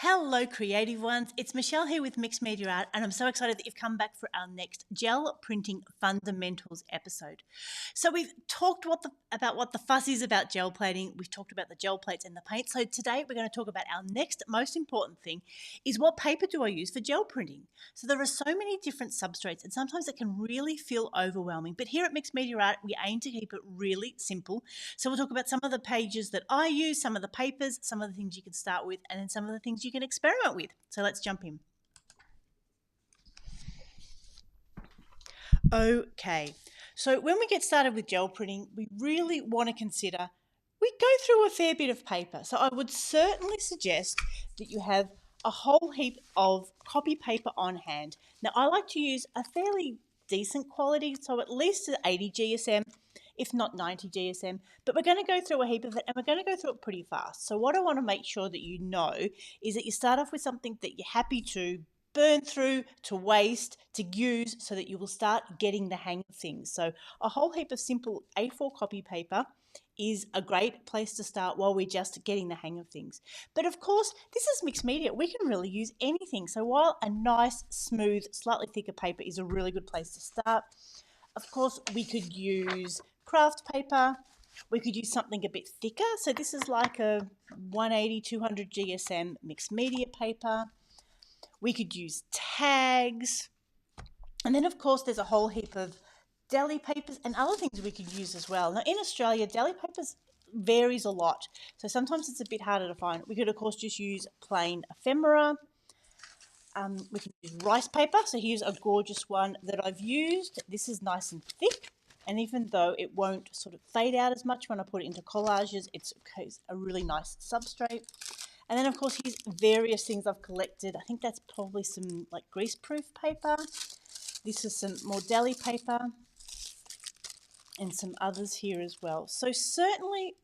Hello, creative ones. It's Michelle here with Mixed Media Art, and I'm so excited that you've come back for our next gel printing fundamentals episode. So we've talked about what the fuss is about gel plating. We've talked about the gel plates and the paint. So today we're going to talk about our next most important thing is what paper do I use for gel printing? So there are so many different substrates, and sometimes it can really feel overwhelming. But here at Mixed Media Art, we aim to keep it really simple. So we'll talk about some of the pages that I use, some of the papers, some of the things you can start with, and then some of the things you can experiment with. So let's jump in. Okay, so when we get started with gel printing, we really want to consider we go through a fair bit of paper. So I would certainly suggest that you have a whole heap of copy paper on hand. Now I like to use a fairly decent quality, so at least 80 GSM, if not 90 GSM, but we're going to go through a heap of it and we're going to go through it pretty fast. So what I want to make sure that you know is that you start off with something that you're happy to burn through, to waste, to use, so that you will start getting the hang of things. So a whole heap of simple A4 copy paper is a great place to start while we're just getting the hang of things. But of course, this is mixed media. We can really use anything. So while a nice, smooth, slightly thicker paper is a really good place to start, of course, we could use craft paper. We could use something a bit thicker. So this is like a 180, 200 GSM mixed media paper. We could use tags. And then, of course, there's a whole heap of deli papers and other things we could use as well. Now, in Australia, deli papers varies a lot. So sometimes it's a bit harder to find. We could, of course, just use plain ephemera. We can use rice paper. So here's a gorgeous one that I've used. This is nice and thick. And even though it won't sort of fade out as much when I put it into collages, it's a really nice substrate. And then, of course, here's various things I've collected. I think that's probably some like greaseproof paper. This is some more deli paper and some others here as well. So certainly,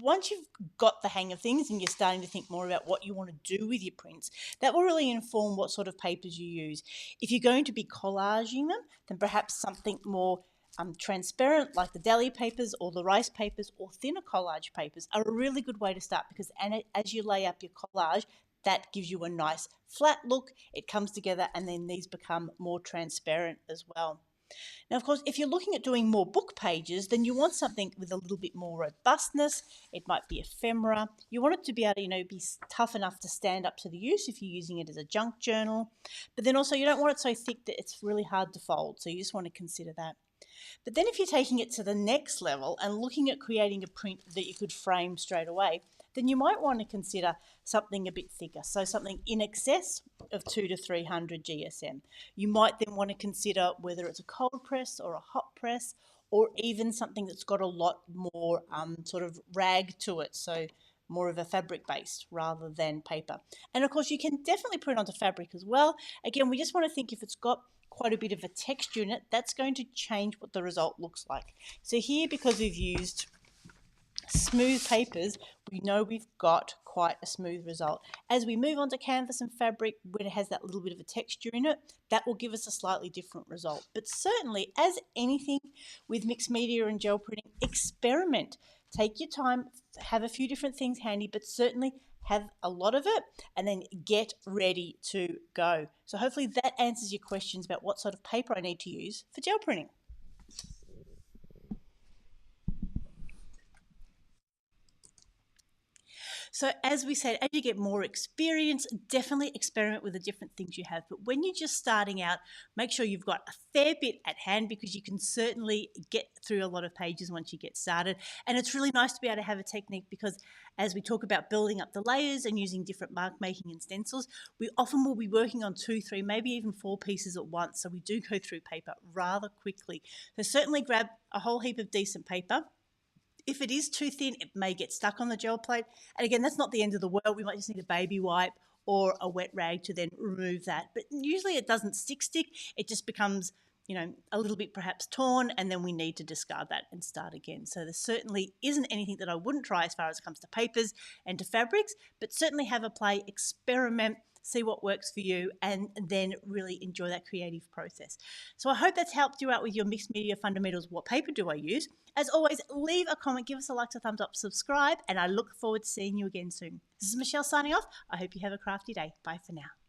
once you've got the hang of things and you're starting to think more about what you want to do with your prints, that will really inform what sort of papers you use. If you're going to be collaging them, then perhaps something more transparent like the deli papers or the rice papers or thinner collage papers are a really good way to start, because as you lay up your collage, that gives you a nice flat look. It comes together and then these become more transparent as well. Now, of course, if you're looking at doing more book pages, then you want something with a little bit more robustness. It might be ephemera. You want it to be able to, be tough enough to stand up to the use if you're using it as a junk journal. But then also you don't want it so thick that it's really hard to fold. So you just want to consider that. But then if you're taking it to the next level and looking at creating a print that you could frame straight away, then you might want to consider something a bit thicker, so something in excess of 200 to 300 GSM. You might then want to consider whether it's a cold press or a hot press, or even something that's got a lot more sort of rag to it, so more of a fabric based rather than paper. And of course you can definitely put it onto fabric as well. Again, we just want to think if it's got quite a bit of a texture in it, that's going to change what the result looks like. So here, because we've used smooth papers, we know we've got quite a smooth result. As we move on to canvas and fabric, when it has that little bit of a texture in it, that will give us a slightly different result. But certainly, as anything with mixed media and gel printing, experiment. Take your time, have a few different things handy, but certainly have a lot of it and then get ready to go. So hopefully that answers your questions about what sort of paper I need to use for gel printing. So as we said, as you get more experience, definitely experiment with the different things you have. But when you're just starting out, make sure you've got a fair bit at hand, because you can certainly get through a lot of pages once you get started. And it's really nice to be able to have a technique, because as we talk about building up the layers and using different mark making and stencils, we often will be working on 2, 3, maybe even 4 pieces at once. So we do go through paper rather quickly. So certainly grab a whole heap of decent paper. If it is too thin, it may get stuck on the gel plate. And again, that's not the end of the world. We might just need a baby wipe or a wet rag to then remove that. But usually it doesn't stick. It just becomes, a little bit perhaps torn, and then we need to discard that and start again. So there certainly isn't anything that I wouldn't try as far as it comes to papers and to fabrics, but certainly have a play, experiment, see what works for you, and then really enjoy that creative process. So I hope that's helped you out with your mixed media fundamentals. What paper do I use? As always, leave a comment, give us a like, a thumbs up, subscribe, and I look forward to seeing you again soon. This is Michelle signing off. I hope you have a crafty day. Bye for now.